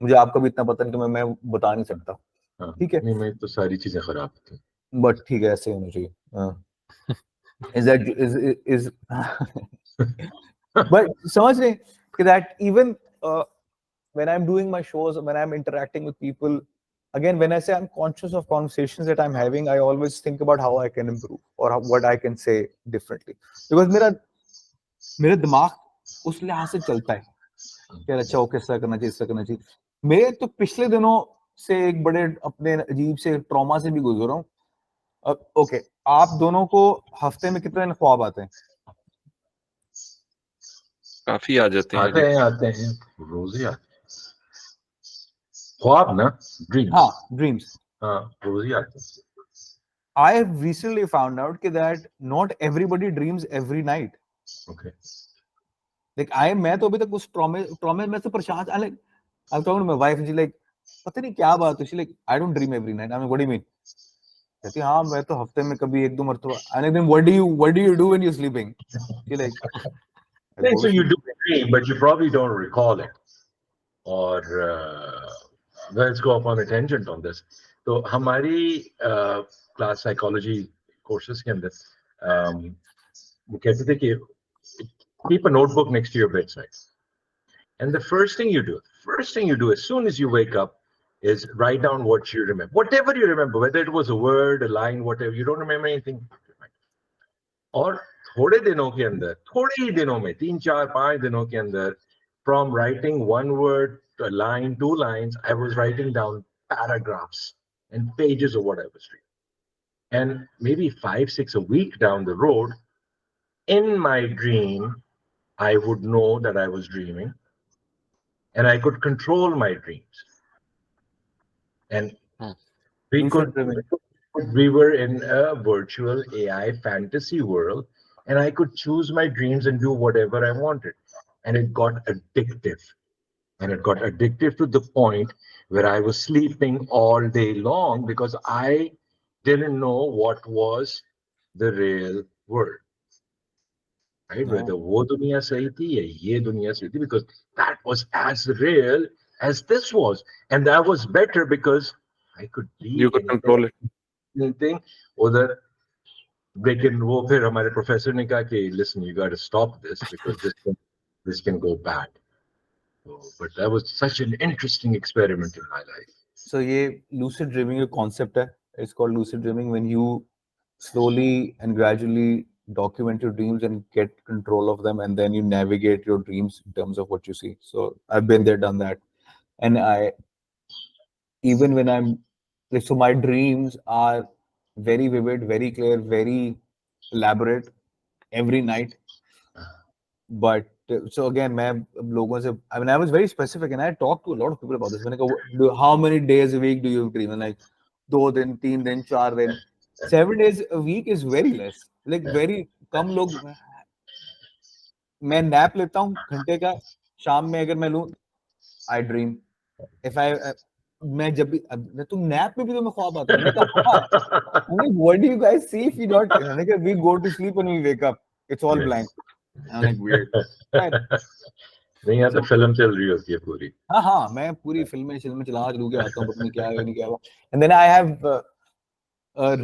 मुझे आपका भी इतना पता नहीं तो मैं बता नहीं सकता. ठीक है, नहीं, मैं तो सारी चीजें खराब थी, बट ठीक है, ऐसे होना चाहिए. is that is but समझ रहे कि that even when I'm doing my shows, when I'm interacting with people, again, when I say I'm conscious of conversations that I'm having, I always think about how I can improve or what I can say differently. Because मेरा दिमाग उस लिहाज से चलता है कि अच्छा okay ऐसा करना चाहिए, ऐसा करना चाहिए. मैं तो पिछले दिनों से एक बड़े अपने अजीब से ट्रॉमा से भी गुजर रहा हूँ. ओके, आप दोनों को हफ्ते में कितने ख्वाब आते हैं? काफी आ जाते हैं. आते हैं रोज ही आते हैं. ख्वाब ना, ड्रीम्स. हाँ, ड्रीम्स. हाँ, रोज ही आते हैं. I have recently found out that not everybody dreams every night. Okay. Like मैं तो अभी तक उस ट्रॉमे में से परेशान. I'm talking to my wife and she's like, पता नहीं क्या बात है. She's like, I don't dream every night. I mean, what do you mean? कहती है हाँ मैं तो हफ्ते में कभी 1-2 मरतबा. And then what do you do when you're sleeping? She's like, So you do dream, but you probably don't recall it. Or let's go off on a tangent on this. तो हमारी क्लास साइकोलॉजी कोर्सेज के अंदर वो कहते थे कि keep a notebook next to your bedside, and the first thing you do as soon as you wake up is write down what you remember, whatever you remember, whether it was a word, a line, whatever. You don't remember anything, और थोड़े दिनों के अंदर, थोड़े ही दिनों में, 3-4-5 दिनों के अंदर, from writing one word, a line, 2 lines, I was writing down paragraphs and pages of what I was reading. And maybe 5-6 a week down the road, in my dream, I would know that I was dreaming, and I could control my dreams. And we were in a virtual AI fantasy world, and I could choose my dreams and do whatever I wanted. And it got addictive. And it got addictive to the point where I was sleeping all day long because I didn't know what was the real world. Right? No. Whether wo duniya sahi thi ya ye duniya sahi thi, because that was as real as this was. And that was better because I could be You could control it. Anything. उधर लेकिन वो फिर हमारे professor ने कहा कि listen, you got to stop this because this can go bad. But that was such an interesting experiment in my life. So ये lucid dreaming का concept है. It's called lucid dreaming when you slowly and gradually document your dreams and get control of them, and then you navigate your dreams in terms of what you see. So I've been there, done that, and even when I'm like, so my dreams are very vivid, very clear, very elaborate every night. But so again, I mean, I was very specific, and I talked to a lot of people about this. When I go, how many days a week do you dream? And like 2 दिन, 3 दिन, 4 दिन. 7 days a week is very less. Like very कम लोग. मैं nap लेता हूँ घंटे का. शाम में अगर मैं लूँ, I dream. If मैं जब भी तुम nap में भी तुम्हें ख्वाब आता है. मैंने कहा हाँ. What do you guys see if you don't? मैंने कहा we go to sleep and we wake up. It's all blank. I'm like weird. नहीं यहाँ तो फिल्म चल रही होती है पूरी. हाँ मैं पूरी फिल्में चला के आता हूँ, पता नहीं क्या है नहीं क्या. And then I have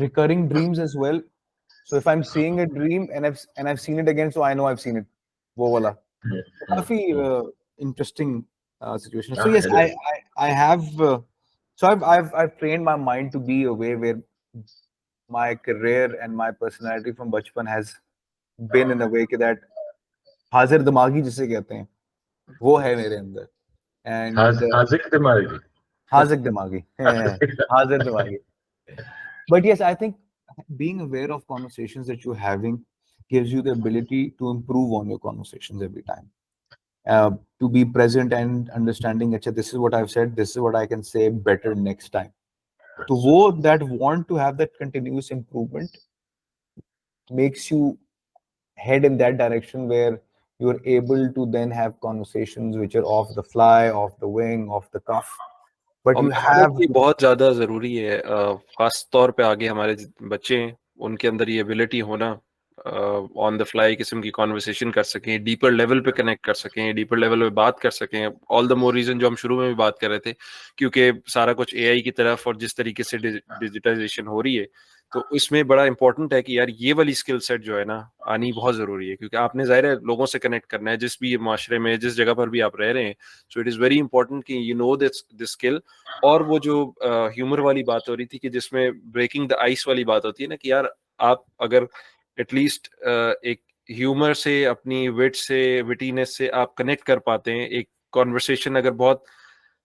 recurring dreams as well. So if I'm seeing a dream and I've seen it again, so I know I've seen it. वो वाला. काफी interesting situation. So yes, I have. So I've trained my mind to be a way where my career and my personality from बचपन has been in a way that हाजिर दिमागी जिसे कहते हैं वो है मेरे अंदर. And हाजिर दिमागी. हाजिर दिमागी. But yes, I think being aware of conversations that you're having gives you the ability to improve on your conversations every time. To be present and understanding, अच्छा, this is what I've said, this is what I can say better next time. To wo that want to have that continuous improvement makes you head in that direction where you're able to then have conversations which are off the fly, off the wing, off the cuff. But you have बहुत ज़्यादा ज़रूरी है, खास तौर पे आगे हमारे बच्चे हैं, उनके अंदर ये एबिलिटी होना ऑन द फ्लाई किस्म की कॉन्वर्सेशन कर सकें, डीपर लेवल पे कनेक्ट कर सकें, डीपर लेवल पे बात कर सकें। ऑल द मोर रीजन जो हम शुरू में भी बात कर रहे थे, क्योंकि सारा कुछ एआई की तरफ और जिस तरीके से डिजिटाइजेशन हो रही है, तो इसमें बड़ा इंपॉर्टेंट है कि यार ये वाली स्किल सेट जो है ना आनी बहुत जरूरी है, क्योंकि आपने जाहिर है लोगों से कनेक्ट करना है जिस भी माशरे में, जिस जगह पर भी आप रह रहे हैं। So it is very important कि यू नो दिस स्किल। और वो जो ह्यूमर वाली बात हो रही थी कि जिसमें ब्रेकिंग द आइस वाली बात होती है ना, कि यार आप अगर एटलीस्ट एक ह्यूमर से, अपनी विट से, विटीनेस से आप कनेक्ट कर पाते हैं, एक कॉन्वर्सेशन अगर बहुत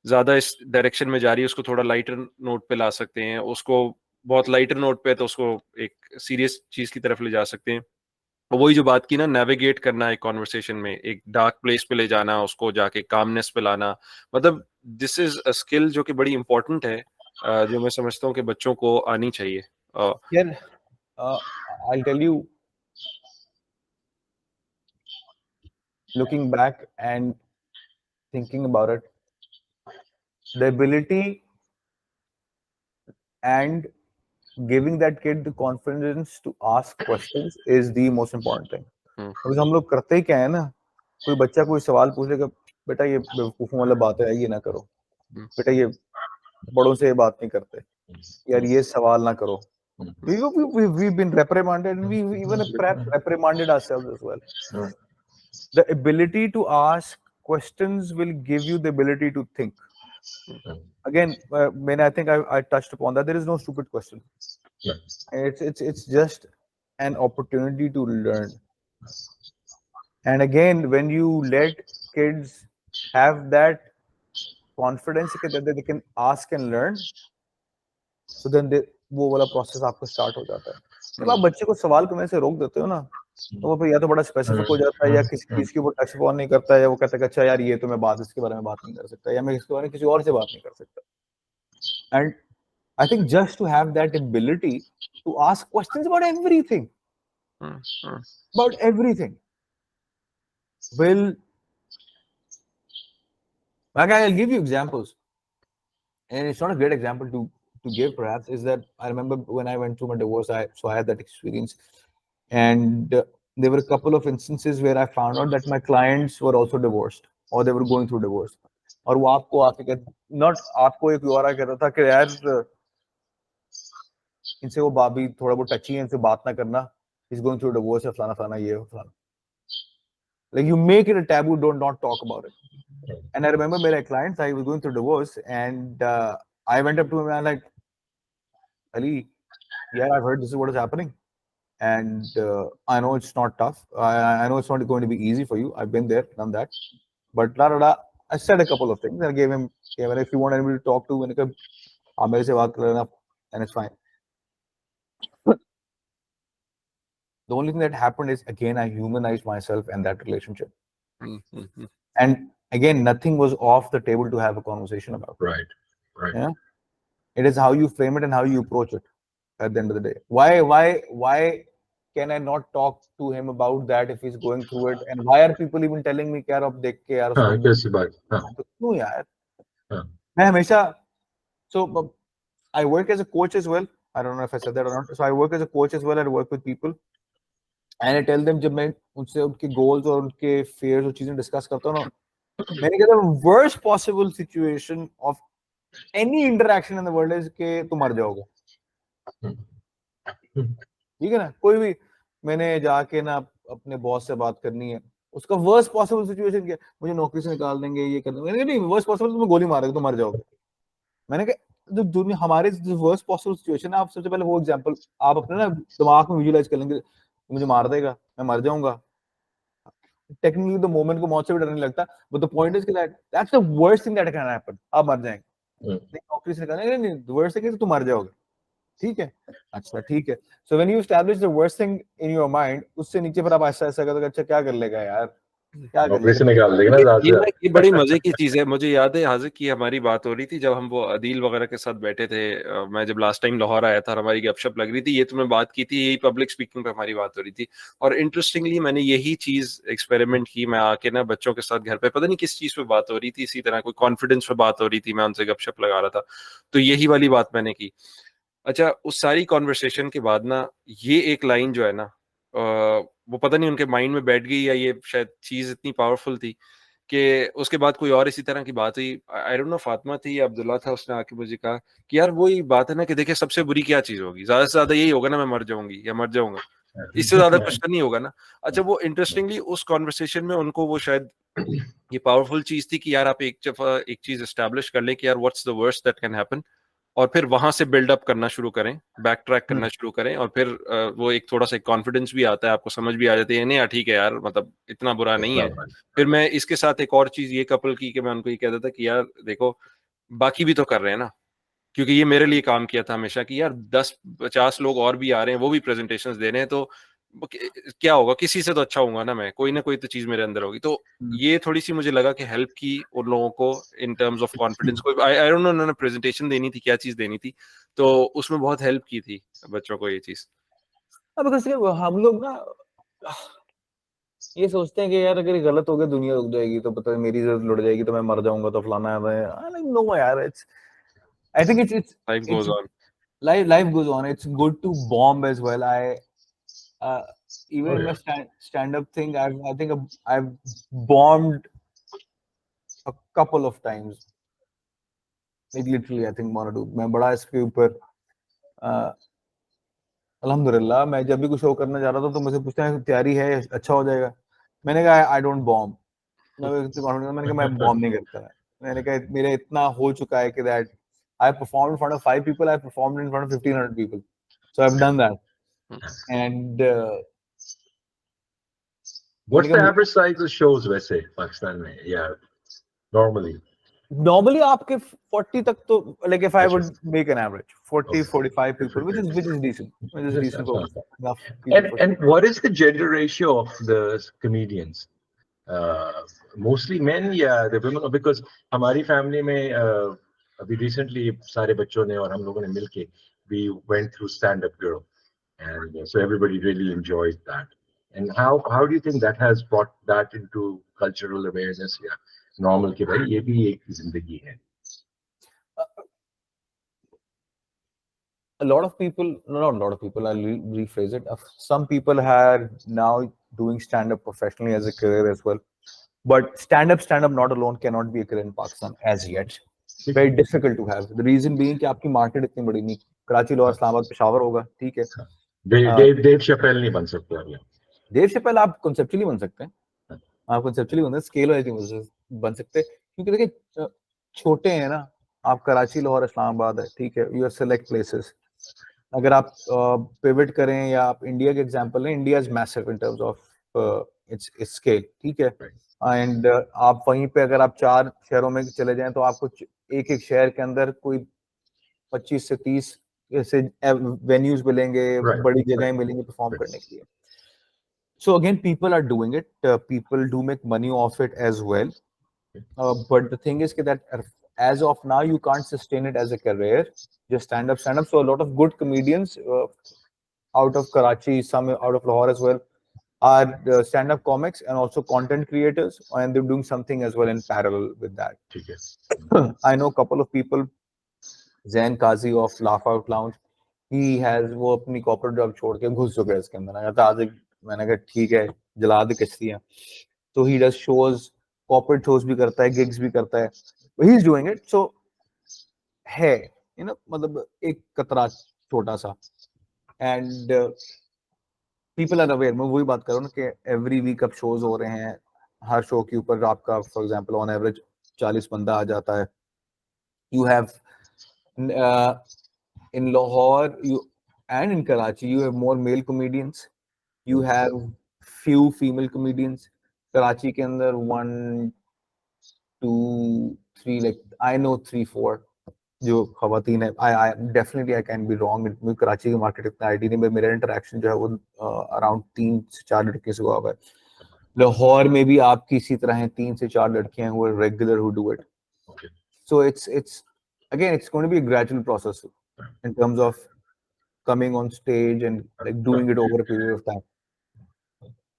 ज्यादा इस डायरेक्शन में जा रही है उसको थोड़ा लाइटर नोट पे ला सकते हैं, उसको बहुत लाइटर नोट पे तो उसको एक सीरियस चीज की तरफ ले जा सकते हैं। और वही जो बात की ना, नेविगेट करना एक कॉन्वर्सेशन में, एक डार्क प्लेस पे ले जाना उसको, जाके कामनेस पे लाना, मतलब दिस इज अ स्किल जो कि बड़ी इंपॉर्टेंट है, जो मैं समझता हूँ कि बच्चों को आनी चाहिए। Yeah, I'll tell you, looking back and thinking about it, the ability and giving that kid the confidence to ask questions is the most important thing. because हम लोग करते ही क्या है ना, कोई बच्चा कोई सवाल पूछेगा, बेटा ये बेवकूफों वाला बात है, ये ना करो, बेटा ये बड़ों से ये बात नहीं करते, यार ये सवाल ना करो. We've been reprimanded, and we even reprimanded ourselves as well. The ability to ask questions will give you the ability to think. Again, I think I touched upon that. There is no stupid question. It's just an opportunity to learn. And again, when you let kids have that confidence that they can ask and learn, so then वो वाला process आपको start हो जाता है. जब आप बच्चे को सवाल करने से रोक देते हो ना, तो वो फिर या तो बड़ा स्पेसिफिक हो जाता है, या किसी चीज के ऊपर टच ऑन नहीं करता है, या वो कहता है कि अच्छा यार ये तो मैं बात इसके बारे में बात नहीं कर सकता, या मैं इसके बारे में किसी और से बात नहीं कर सकता. And I think just to have that ability to ask questions about everything, will, like, I'll give you examples, and it's not a great example to give perhaps, is that I remember when I went through my divorce, I had that experience, and there were a couple of instances where I found out that my clients were also divorced, or they were going through divorce. और वो आपको आके not आपको एक और आ कहता था कि यार इनसे वो भाभी थोड़ा बहुत टची है, इनसे बात ना करना, he's going through divorce, फलाना फलाना ये फलाना. Like, you make it a taboo, don't not talk about it. And I remember my clients, I was going through divorce, and I went up to him and I'm like, Ali, yeah, I've heard this is what is happening, and I know it's not tough. I know it's not going to be easy for you. I've been there, done that, but I said a couple of things. I gave him, if you want anybody to talk to, and it's fine. The only thing that happened is, again, I humanized myself and that relationship. And again, nothing was off the table to have a conversation about. Right. Yeah. It is how you frame it and how you approach it at the end of the day. Why can I not talk to him about that if he's going through it? And why are people even telling me, यार अब देख के यार कैसी बात? क्यों यार? मैं हमेशा, so I work as a coach as well. I don't know if I said that or not. So I work as a coach as well. I work with people. And I tell them, जब मैं उनसे उनके goals और उनके fears और चीजें discuss करता हूँ ना, मैंने कहा the worst possible situation of any interaction in the world is कि तुम मर जाओगे. ठीक है ना? कोई भी, मैंने जाके ना अपने बॉस से बात करनी है, उसका worst possible situation क्या है? मुझे नौकरी से निकाल देंगे, ये कर देंगे. मैंने कहा नहीं, worst possible तुम्हें गोली मारेगा, तुम मर जाओगे. मैंने कहा जो दुनिया हमारे worst possible situation है, आप सबसे पहले वो एग्जांपल आप अपने ना दिमाग में विजुअलाइज कर लेंगे, मुझे मार देगा, मैं मर जाऊंगा. टेक्निकली तो मोमेंट को मौत से भी डर नहीं लगता, but the point is that that's the worst thing that can happen. आप मर जाएंगे, नौकरी से निकालेंगे, नहीं, द वर्स्ट थिंग इज तुम मर जाओगे. ठीक है, अच्छा ठीक है. So when you establish the worst thing in your mind, उससे नीचे फिर आप ऐसा ऐसा करके अच्छा क्या कर लेगा यार, क्या कर लेगा, निकाल देगा ना. ये बड़ी मजे की चीज है. मुझे याद है हाजिर की हमारी बात हो रही थी जब हम वो अदील वगैरह के साथ बैठे थे. मैं जब लास्ट टाइम लाहौर आया था और हमारी गपशप लग रही थी, ये तुमने बात की थी, यही पब्लिक स्पीकिंग पे हमारी बात हो रही थी. और इंटरेस्टिंगली मैंने यही चीज एक्सपेरिमेंट की. मैं आके ना बच्चों के साथ घर पे, पता नहीं किस चीज पे बात हो रही थी, इसी तरह कोई कॉन्फिडेंस पे बात हो रही थी, मैं उनसे गपशप लगा रहा था, तो यही वाली बात मैंने की. अच्छा, उस सारी कॉन्वर्सेशन के बाद ना ये एक लाइन जो है ना, वो पता नहीं उनके माइंड में बैठ गई या ये शायद चीज इतनी पावरफुल थी कि उसके बाद कोई और इसी तरह की बात हुई, आई डोंट नो फातिमा थी या अब्दुल्ला था, उसने आके मुझे कहा कि यार वही बात है ना कि देखिए सबसे बुरी क्या चीज होगी, ज्यादा से ज्यादा यही होगा ना, मैं मर जाऊंगी या मर जाऊंगा, इससे ज्यादा कुछ तो नहीं होगा ना। अच्छा, वो इंटरेस्टिंगली उस कॉन्वर्सेशन में उनको वो शायद ये पावरफुल चीज थी कि यार आप एक दफा एक चीज एस्टैब्लिश कर लें कि यार what's the worst that can happen, और फिर वहां से बिल्ड अप करना शुरू करें, बैक ट्रैक करना शुरू करें, और फिर वो एक थोड़ा सा कॉन्फिडेंस भी आता है, आपको समझ भी आ जाती है नहीं यार ठीक है यार, मतलब इतना बुरा नहीं है। फिर मैं इसके साथ एक और चीज ये कपल की कि मैं उनको ये कहता था कि यार देखो बाकी भी तो कर रहे हैं ना, क्योंकि ये मेरे लिए काम किया था हमेशा कि यार 10-50 लोग और भी आ रहे हैं, वो भी प्रेजेंटेशंस दे रहे हैं, तो क्या होगा, किसी से तो अच्छा होगा ना मैं, कोई ना कोई तो चीज मेरे अंदर होगी। तो ये थोड़ी सी मुझे लगा कि हेल्प की उन लोगों को इन टर्म्स ऑफ कॉन्फिडेंस को, आई डोंट नो उन्होंने प्रेजेंटेशन देनी थी, क्या चीज देनी थी, तो उसमें बहुत हेल्प की थी बच्चों को ये चीज। अब हम लोग ना ये सोचते हैं कि यार अगर ये गलत हो गया दुनिया रुक जाएगी, तो पता है मेरी इज्जत लुट जाएगी, तो मैं मर जाऊंगा, तो फलाना है। नो यार, it's I think it's life goes on. life goes on. It's good to bomb as well. Even Oh, in my yeah. stand-up thing, I think I've bombed a couple of times. Like literally, I think one or two. मैं बड़ा इसके ऊपर अल्हम्दुलिल्लाह, मैं जब भी कुछ show करने जा रहा था तो मुझे पूछते हैं तैयारी है, अच्छा हो जाएगा। मैंने कहा आई डोंट बॉम्ब। मैंने कहा मैं बॉम्ब नहीं करता। मैंने कहा मेरा इतना हो चुका है कि that I performed in front of 5 people, I performed in front of 1,500 people. So I've done that. And What's the average size of shows वैसे पाकिस्तान में? Yeah, normally. normally आपके 40 तक तो, like if I अच्छा। would make an average 40-45 people, which is decent, which is decent for enough people for And what is the gender ratio of the comedians? Mostly men या the women? Because हमारी family में अभी recently सारे बच्चों ने और हम लोगों ने मिलके we went through stand up girl, and so everybody really enjoyed that. And how do you think that has brought that into cultural awareness? या normal कि भाई ये भी एक जिंदगी है. a lot of people, not a lot of people, I'll rephrase it. Some people are now doing stand-up professionally as a career as well. But stand-up not alone cannot be a career in Pakistan as yet. Very difficult to have. The reason being कि आपकी market इतनी बड़ी नहीं, कराची, लाहौर, इस्लामाबाद, पेशावर होगा, ठीक है। देव Chappelle नहीं बन सकते अभी। देव शपेल आप conceptually बन सकते हैं, आप conceptually बन सकते, स्केल वाइज बन सकते, क्योंकि देखिए छोटे हैं ना आप, कराची, लाहौर, इस्लामाबाद है, ठीक है, यूर सेलेक्ट प्लेसेस। अगर आप पिवट करें या आप इंडिया के एग्जांपल लें, India is massive in terms of its scale, ठीक है। एंड आप वहीं पे अगर आप 4 शहरों में चले जाएं तो आपको एक एक शहर के अंदर कोई 25 से 30 ऐसे वेन्यूज मिलेंगे, बड़ी जगहें मिलेंगी परफॉर्म करने के लिए। So again, people are doing it. People do make money off it as well. But the thing is that as of now, you can't sustain it as a career. Just stand up. So a lot of good comedians out of Karachi, some out of Lahore as well, are stand-up comics and also content creators, and they're doing something as well in parallel with that. I know a couple of people. Zain Kazi of Laugh Out Lounge, he has वो अपनी corporate job छोड़ के घुस चुका है इसके अंदर। मैंने कहा आज, मैंने कहा ठीक है, जला दे कश्तियां। तो he does shows, corporate shows भी करता है, gigs भी करता है, he is doing it. So है, you know, मतलब एक कतरा छोटा सा, and people are aware. मैं वही बात कर रहा हूँ ना कि every week अब shows हो रहे हैं, हर शो के ऊपर आपका for example on average 40 बंदा आ जाता है। You have in Lahore and in Karachi, you have more male comedians. You have few female comedians. Karachi के अंदर 1, 2, 3, like I know 3, 4 जो खवातीन है। I definitely I can be wrong. मुझे कराची की मार्केट इतना आइडिया नहीं, मेरा इंटरेक्शन जो है वो अराउंड 3 से 4 लड़के से हुआ है। लाहौर में भी आपकी इसी तरह हैं, 3 से 4 लड़कियां हैं वो regular who do it. So it's again, it's going to be a gradual process in terms of coming on stage and like doing it over a period of time.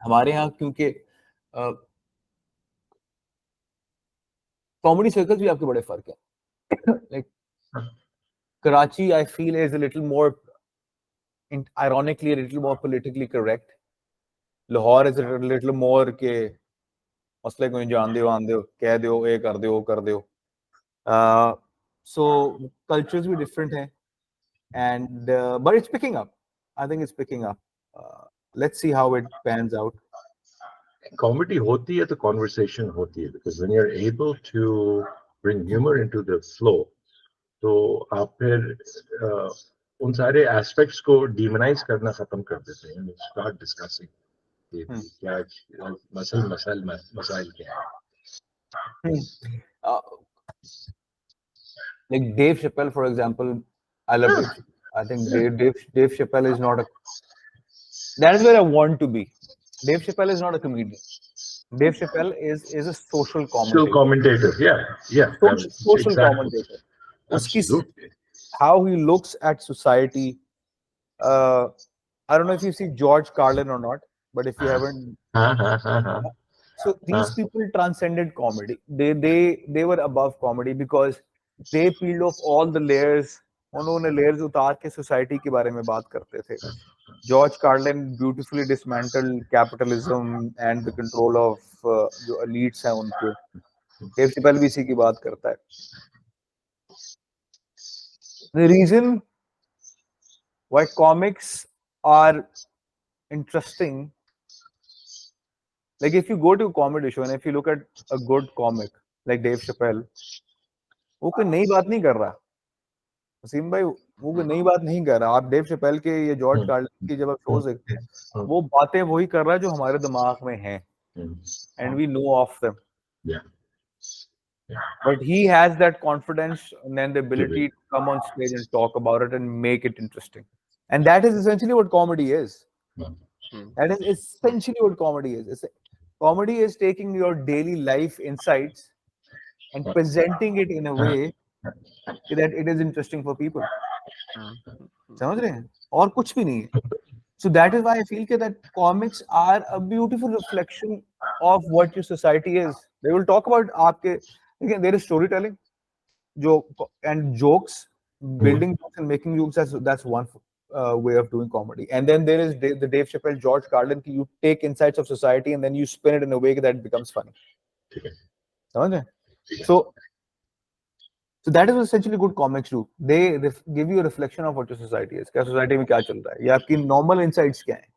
हमारे यहाँ क्योंकि कॉमेडी सर्कल्स भी आपके बड़े फर्क है। like Karachi I feel is a little more ironically a little more politically correct, Lahore is a little more के मसले कोई जान दो कह दो ये कर दो वो कर दो. So cultures भी different हैं, and but it's picking up. I think it's picking up. Let's see how it pans out. Comedy होती है तो conversation होती है, because when you're able to bring humor into the flow, तो आप फिर उन सारे aspects को demonize करना खत्म कर देते हैं. You start discussing क्या मसाइल क्या है. Like Dave Chappelle, for example, I love Dave Chappelle. I think Dave Chappelle is not a. That is where I want to be. Dave Chappelle is not a comedian. Dave Chappelle is a social Social commentator. commentator, yeah. Social Exactly. commentator. Uski, Absolutely. how he looks at society. I don't know if you see George Carlin or not, but if you haven't, so these people transcended comedy. They were above comedy because they peeled off all the layers. उन्होंने layers उतार के society के बारे में बात करते थे. George Carlin beautifully dismantled capitalism and the control of जो elites हैं उनके. Dave Chappelle भी इसी की बात करता है. The reason why comics are interesting, like if you go to a comedy show and if you look at a good comic like Dave Chappelle, वो कोई नई बात नहीं कर रहा. वसीम भाई वो कोई नई बात नहीं कर रहा. आप डेव शेपेल के ये जॉर्ज कार्लिन की जब आप शोज देखते हैं वो बातें वही कर रहा है जो हमारे दिमाग में हैं and we know of them. But he has that confidence and then the ability to come on stage and talk about it and make it interesting. And that is essentially what comedy is. That is essentially what comedy is. Comedy is taking your daily life insights and presenting it in a way that it is interesting for people. समझ रहे हैं? और कुछ भी नहीं है. So that is why I feel that comics are a beautiful reflection of what your society is. They will talk about आपके, again, there is storytelling, and jokes, building jokes and making jokes. That's one way of doing comedy. And then there is the Dave Chappelle, George Carlin. You take insights of society and then you spin it in a way that becomes funny. समझ रहे? So that is essentially good comics do. They give you a reflection of what your society is. क्या society में क्या चल रहा है? या आपकी normal insights क्या हैं?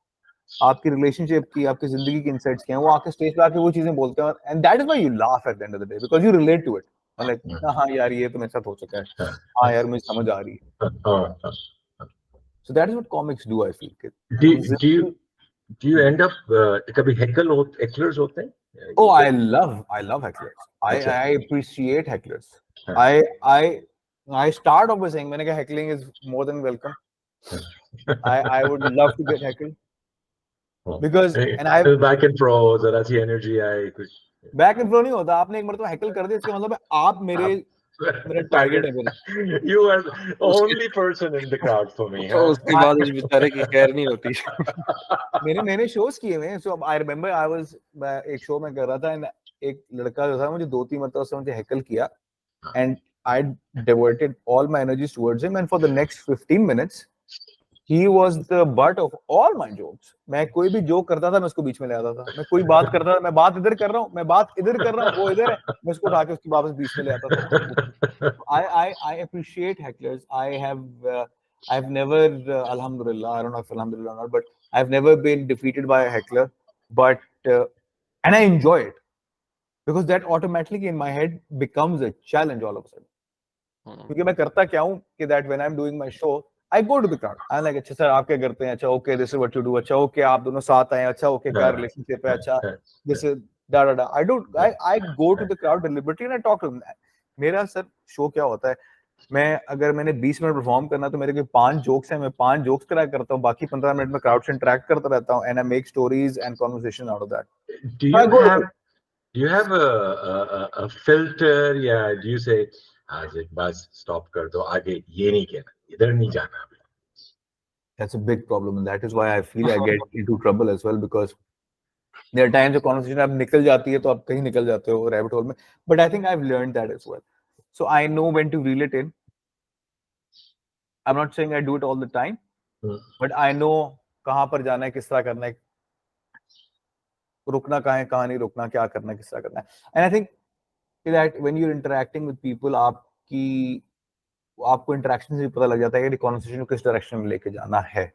आपकी relationship की, आपकी जिंदगी की insights क्या हैं? वो आके stage पे आके वो चीजें बोलते हैं, and that is why you laugh at the end of the day because you relate to it. Like हाँ यार ये तो मेरे साथ हो चुका है. हाँ यार मुझे समझ आ रही है. So that is what comics do. I feel. Do you end up कभी hecklers होते हैं? Oh, I love hecklers. I appreciate hecklers. I start off by saying मैंने कहा heckling is more than welcome. I would love to get heckled because and I back and fro जरा सी energy आए कुछ. Back and fro नहीं होता. आपने एक मरतबा heckle कर दिया इसका मतलब है आप मेरा target है मेरा. You are the only person in the crowd for me. उसके बाद उस बेचारे की खैर नहीं होती. मैंने shows किए हुए हैं. So I remember मैं एक show में कर रहा था and एक लड़का जो था मुझे 2-3 मरतबा उसने मुझे heckle किया and I diverted all my energies towards him and for the next 15 minutes he was the butt of all my jokes. मैं कोई भी joke करता था मैं उसको बीच में ले आता था. मैं कोई बात करता था मैं बात इधर कर रहा हूँ मैं बात इधर कर रहा हूँ वो इधर है मैं उसको उठा के उसकी वापस बीच में ले आता था. I appreciate hecklers. I've never alhamdulillah, I don't know if alhamdulillah or not, but I've never been defeated by a heckler, but and I enjoy it because that automatically in my head becomes a challenge all of a sudden. क्योंकि मैं करता क्या हूँ कि that when I'm doing my show I go to the crowd. I'm like अच्छा sir आप क्या करते हैं? अच्छा okay this is what you do. अच्छा okay आप दोनों साथ आए. अच्छा okay क्या relationship है? अच्छा this is da. I go to the crowd deliberately and I talk to them. मेरा सर show क्या होता है? अगर मैंने 20 मिनट परफॉर्म करना तो मेरे के 5 जोक्स हैं मैं 5 जोक्स क्रैक करता हूँ बाकी 15 मिनट में क्राउड से इंटरेक्ट करता रहता हूँ and I make stories and conversation out of that. Do you have a filter या do you say आज एक बस stop कर दो आगे ये नहीं कहना इधर नहीं जाना? That's a big problem and that is why I feel I get into trouble as well because there are times the conversation अब निकल जाती है तो आप कहीं निकल जाते हो rabbit hole में. But I think I've learned that as well. So I know when to reel it in. I'm not saying I do it all the time, but I know कहाँ पर जाना है किस तरह करना है. रुकना कहाँ है, कहाँ नहीं रुकना, क्या करना है, किस तरह करना है. And I think that when you're interacting with people, आपको इंटरेक्शन से भी पता लग जाता है कि कॉन्वर्सेशन को किस डायरेक्शन में लेके जाना है.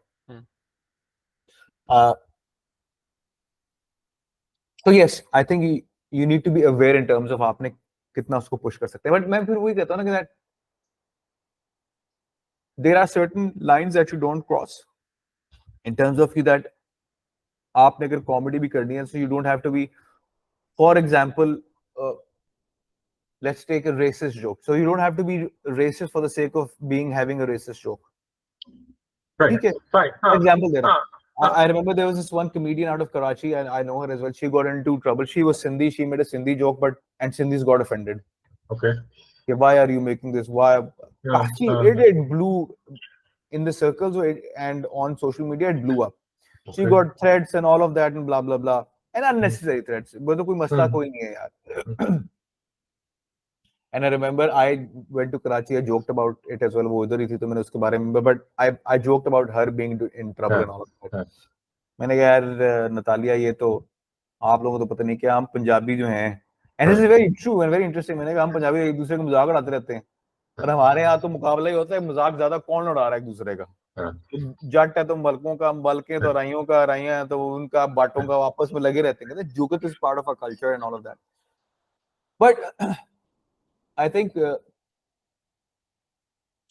So yes, I think you need to be aware in terms of आपने कितना उसको पुश कर सकते हैं. बट मैं फिर वही कहता हूँ ना कि that there are certain lines that you don't cross in terms of you that आपने अगर कॉमेडी भी करनी है, so you don't have to be, for example, let's take a racist joke. So you don't have to be racist for the sake of having a racist joke. Right. ठीक है. Fine. Example दे रहा हूँ. I remember there was this one comedian out of Karachi, and I know her as well. She got into trouble. She was Sindhi. She made a Sindhi joke, and Sindhis got offended. Okay. Okay, why are you making this? Why? It blew in the circles and on social media. It blew up. She got threats and all of that and blah blah blah, and unnecessary threats. वो तो कोई मसला कोई नहीं है यार. And I remember I went to Karachi. I joked about it as well. वो उधर ही थी तो मैंने उसके बारे में, but I joked about her being in trouble and all of that. मैंने कहा यार नतालिया, ये तो आप लोगों को तो पता नहीं क्या, हम पंजाबी जो हैं, and this is very true and very interesting. मैंने कहा हम पंजाबी एक दूसरे को मजाक उड़ाते रहते हैं, पर हमारे यहाँ तो मुकाबला ही होता है मजाक ज्यादा कौन उड़ा रहा है एक दूसरे का. जट है तो मलकों का, मलके तो राइयों का, राइयां है तो उनका, बाटों का, आपस में लगे रहते हैं. Jugat is part of a culture and all of that. But I think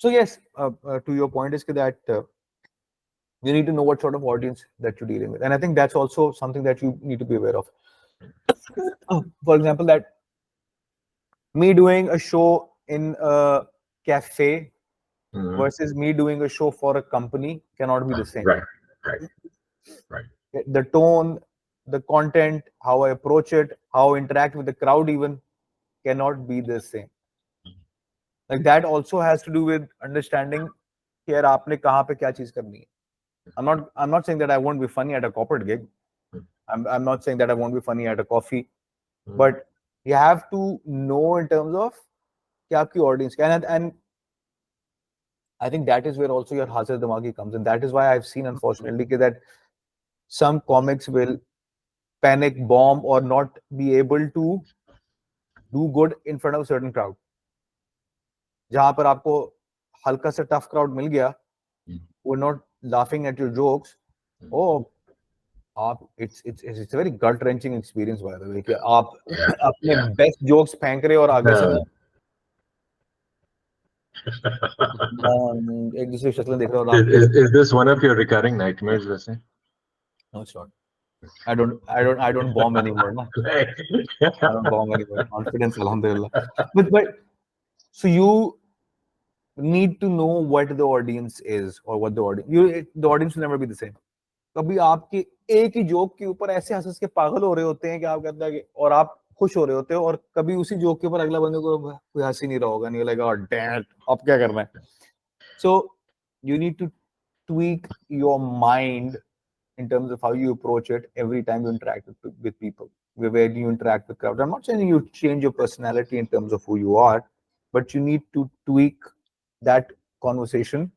so. Yes, to your point is that you need to know what sort of audience that you're dealing with, and I think that's also something that you need to be aware of. For example, that me doing a show in a cafe versus me doing a show for a company cannot be the same. Right. The tone, the content, how I approach it, how I interact with the crowd even cannot be the same. Like that also has to do with understanding कि यार आपने कहाँ पे क्या चीज करनी है. I'm not saying that I won't be funny at a corporate gig. I'm not saying that I won't be funny at a coffee. But you have to know in terms of कि आपकी audience क्या है. And I think that is where also your hazard damagi comes in. That is why I've seen, unfortunately, that some comics will panic bomb or not be able to do good in front of a certain crowd. जहां पर आपको हल्का सा tough crowd मिल गया, we're not laughing at your jokes. Oh, it's a very gut wrenching experience by the way कि आप अपने best jokes फेंक रहे हो और आगे से एक दूसरे की शक्लें देख रहे हो. Is this one of your recurring nightmares वैसे? No, it's not. I don't bomb anymore. No? I don't bomb anymore. Confidence, alhamdulillah. But so you need to know what the audience is or what the audience will never be the same. कभी आपके एक ही joke के ऊपर ऐसे हंस के पागल हो रहे होते हैं कि आप कहते हैं और आप खुश हो रहे होते हो, और कभी उसी जोक के ऊपर अगला बंदे को कोई हंस ही नहीं रहा होगा, नहीं लाइक oh damn, अब क्या करना है. So you need to tweak your mind in terms of how you approach it every time you interact with people, where you interact with crowds. I'm not saying you change your personality in terms of who you are, but you need to tweak that conversation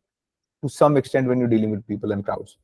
to some extent when you're dealing with people and crowds.